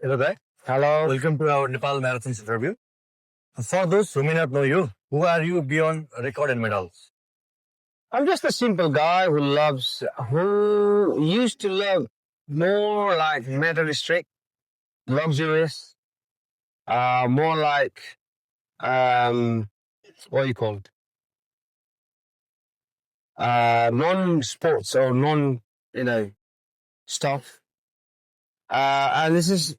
Hello, guys. Hello. Welcome to our Nepal Marathon interview. For those who may not know you, who are you beyond record and medals? I'm just a simple guy who used to love more like materialistic, luxurious, more like, what do you call it? Non-sports or stuff. And this is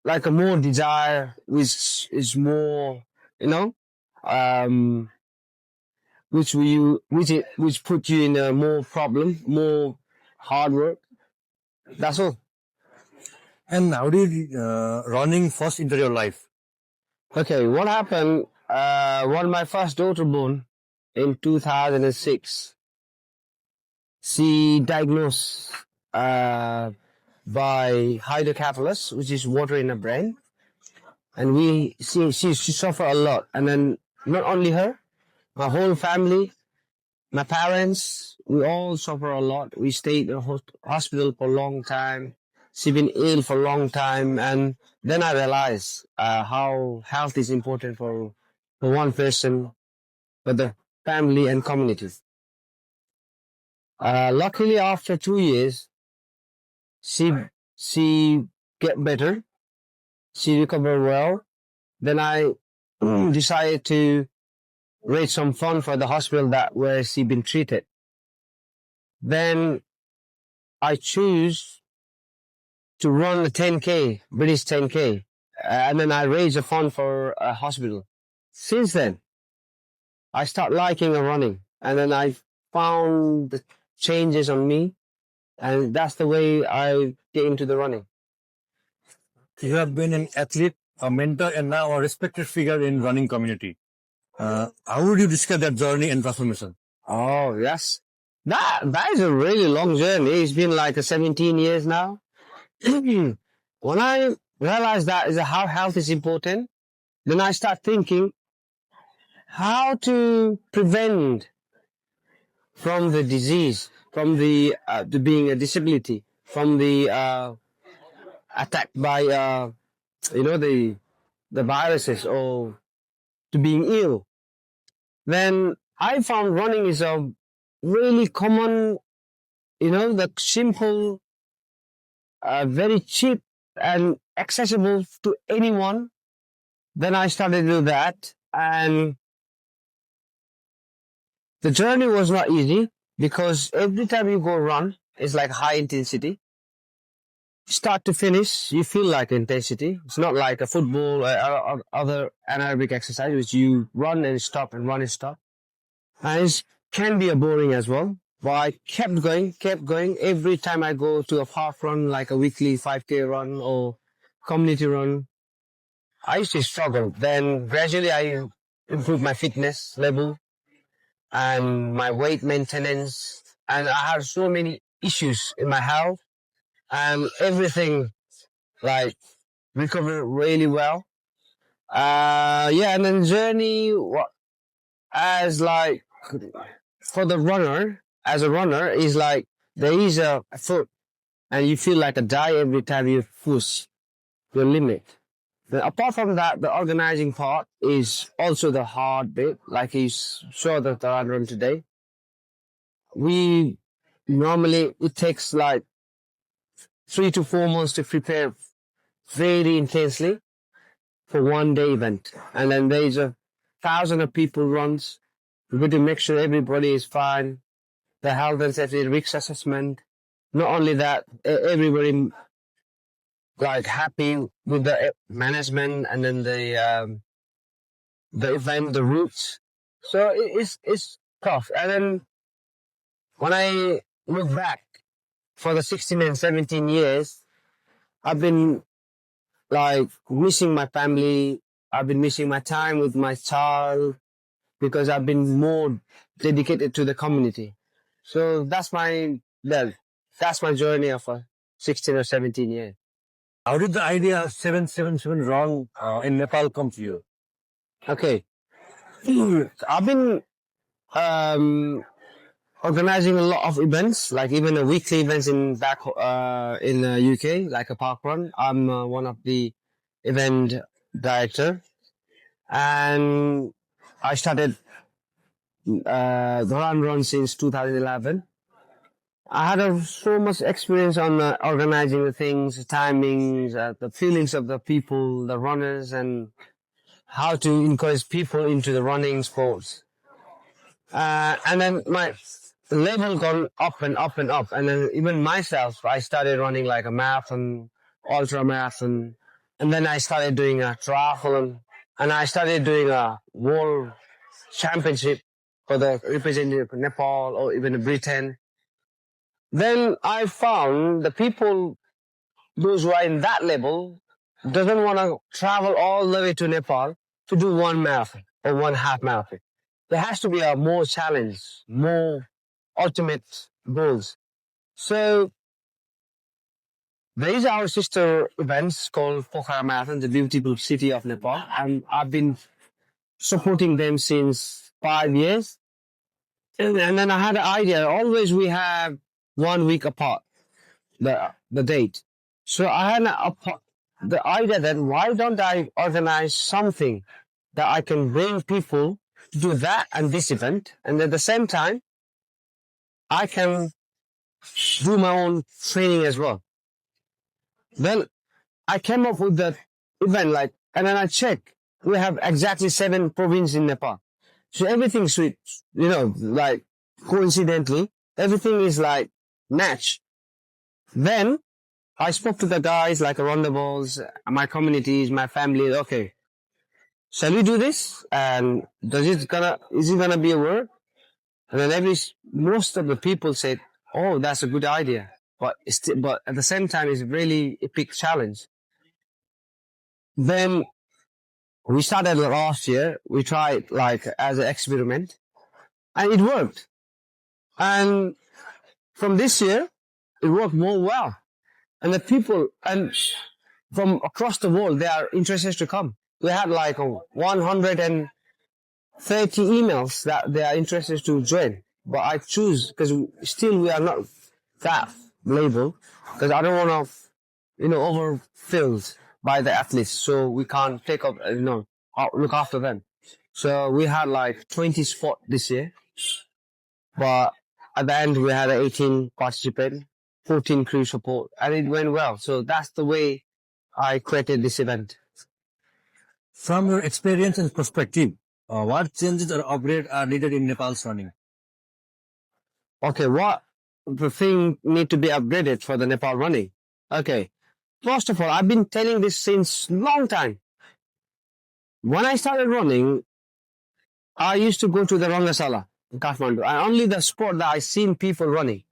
like a more desire, which is more, you know, um, which put you in a more problem, more hard work. That's all. And how did running first enter your life? Okay, what happened? When my first daughter born in 2006, she diagnosed by hydrocephalus, which is water in the brain, and she suffered a lot. And then not only her, my whole family, my parents, we all suffer a lot. We stayed in a hospital for a long time. She's been ill for a long time, and then I realized how health is important for one person, for the family and community. Luckily, after 2 years, she get better. She recovered well. Then I decided to raise some fund for the hospital where she been treated. Then I choose to run a 10K, British 10K. And then I raise a fund for a hospital. Since then, I start liking running. And then I found the changes on me. And that's the way I get into the running. You have been an athlete, a mentor, and now a respected figure in running community. How would you describe that journey and transformation? Oh, yes. That is a really long journey. It's been like 17 years now. When I realized that is how health is important, then I start thinking how to prevent from the disease, from the being a disability, from the attack by the viruses or to being ill. Then I found running is a really common, the simple, very cheap and accessible to anyone. Then I started to do that, and the journey was not easy because every time you go run, it's like high intensity. Start to finish, you feel like intensity. It's not like a football or other anaerobic exercise, which you run and stop and run and stop. And it can be a boring as well. But I kept going. Every time I go to a park run, like a weekly 5K run or community run, I used to struggle. Then gradually I improved my fitness level and my weight maintenance. And I had so many issues in my health and everything like recovered really well. And then journey as like for the runner, as a runner, is like there is a foot and you feel like a die every time you push your limit. Then apart from that, the organizing part is also the hard bit, like you saw that I run today. It takes like 3 to 4 months to prepare very intensely for one day event. And then there's 1,000 of people runs. We got to make sure everybody is fine. The health and safety risk assessment. Not only that, everybody like happy with the management and then the event, the routes. So it's tough. And then when I look back for the 16 and 17 years, I've been like missing my family. I've been missing my time with my child because I've been more dedicated to the community. So that's my journey of 16 or 17 years. How did the idea of 777 run in Nepal come to you? Okay. I've been organizing a lot of events, like even a weekly events in UK, like a park run. I'm one of the event director, and I started the run since 2011. I had so much experience on organizing the things, timings, the feelings of the people, the runners, and how to encourage people into the running sports. And then my level gone up and up and up. And then even myself, I started running like a marathon, ultra marathon. And then I started doing a triathlon. And I started doing a world championship for the representative of Nepal or even Britain. Then I found the people, those who are in that level, doesn't want to travel all the way to Nepal to do one marathon or one half marathon. There has to be a more challenge, more ultimate goals. So there is our sister events called Pokhara Marathon, the beautiful city of Nepal, and I've been supporting them since 5 years. And then I had an idea. Always we have 1 week apart the date. So I had the idea that why don't I organize something that I can bring people to do that and this event, and at the same time I can do my own training as well. Then I came up with that event, and then I check. We have exactly 7 provinces in Nepal. So everything's sweet, coincidentally, everything is match. Then I spoke to the guys like Rondables, my communities, my family. Okay, shall we do this? And is it gonna be a word? And then most of the people said, "Oh, that's a good idea." But at the same time, it's really a big challenge. Then we started last year. We tried as an experiment, and it worked. And from this year, it worked more well. And the people from across the world, they are interested to come. We had 130 emails that they are interested to join. But I choose because still we are not that label because I don't want to, overfilled by the athletes. So we can't take up, look after them. So we had 20 spots this year. But at the end, we had 18 participants, 14 crew support, and it went well. So that's the way I created this event. From your experience and perspective, what changes or upgrades are needed in Nepal's running? Okay, what the thing need to be upgraded for the Nepal running? Okay, first of all, I've been telling this since long time. When I started running, I used to go to the Rangasala in Kathmandu, and only the sport that I seen people running.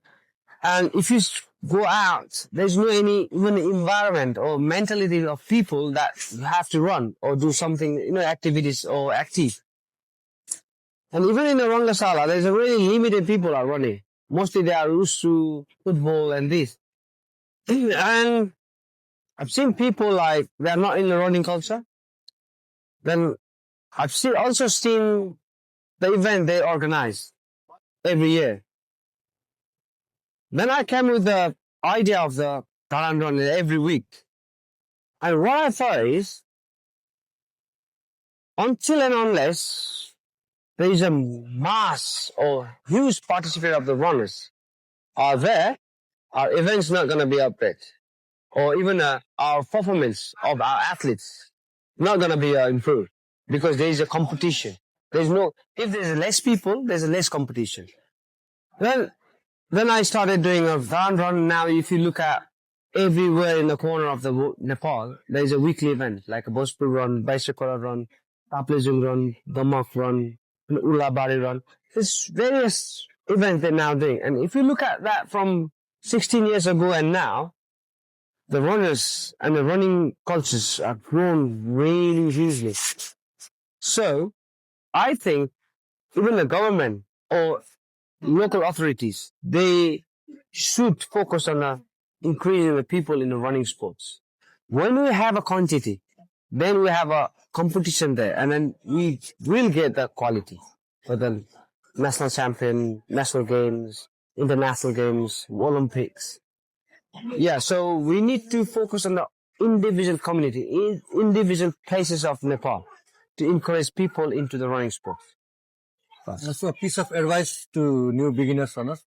And if you go out, there's no even environment or mentality of people that have to run or do something, activities or active. And even in the Rangasala, there's a really limited people are running. Mostly they are used to football and this. And I've seen people they're not in the running culture. Then I've also seen the event they organize every year. Then I came with the idea of the Taran run every week. And what I thought is, until and unless there is a mass or huge participant of the runners are there, our event's not going to be updated. Or even our performance of our athletes not going to be improved because there is a competition. If there's less people, there's less competition. Then I started doing a run. Now, if you look at everywhere in the corner of the Nepal, there is a weekly event like a Bhojpur run, Baisakora run, Taplejung run, Damak run, Ulabari run. There's various events they're now doing. And if you look at that from 16 years ago and now, the runners and the running cultures have grown really hugely. So I think even the government or local authorities, they should focus on increasing the people in the running sports. When we have a quantity, then we have a competition there, and then we will get the quality for them. national champion, national games, international games, Olympics. Yeah, so we need to focus on the individual community, individual places of Nepal to encourage people into the running sport. So a piece of advice to new beginners runners.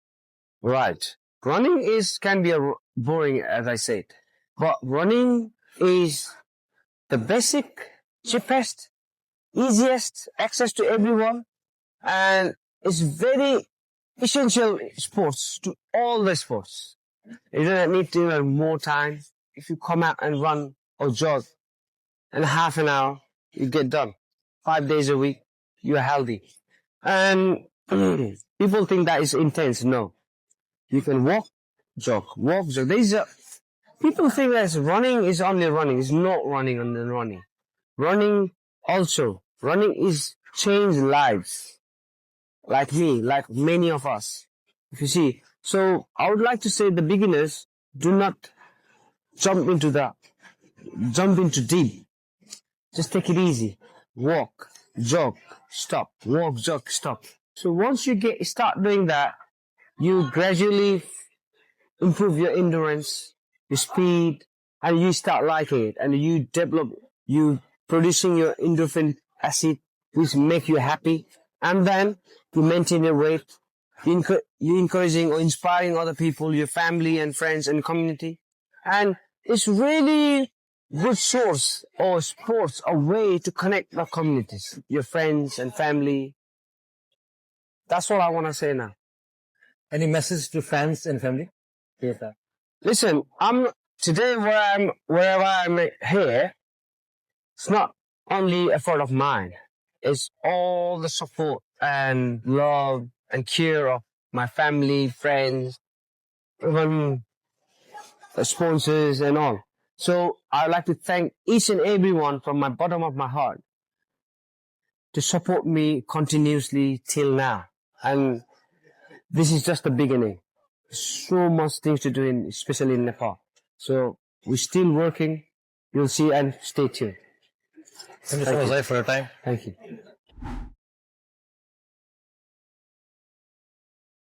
Right. Running can be boring, as I said, but running is the basic, cheapest, easiest access to everyone, and it's very essential sports to all the sports. You don't need to have more time. If you come out and run or jog in half an hour, you get done. 5 days a week, you're healthy. And people think that is intense. No. You can walk, jog. People think that running is only running. It's not running and then running. Running is change lives. Like me, like many of us. If you see. So I would like to say the beginners do not jump into deep. Just take it easy. Walk, jog, stop. Walk, jog, stop. So once you start doing that, you gradually improve your endurance, your speed, and you start liking it. And you producing your endorphin acid, which make you happy. And then you maintain your weight. You encouraging or inspiring other people, your family and friends and community. And it's really good source or sports, a way to connect the communities, your friends and family. That's all I want to say now. Any message to fans and family? Yes, sir. Listen, wherever I'm here, it's not only effort of mine. It's all the support and love and care of my family, friends, even sponsors and all. So I'd like to thank each and everyone from my bottom of my heart to support me continuously till now. And this is just the beginning. So much things to do, especially in Nepal. So we're still working. You'll see, and stay tuned. Thank you so much, Rai, for your time. Thank you.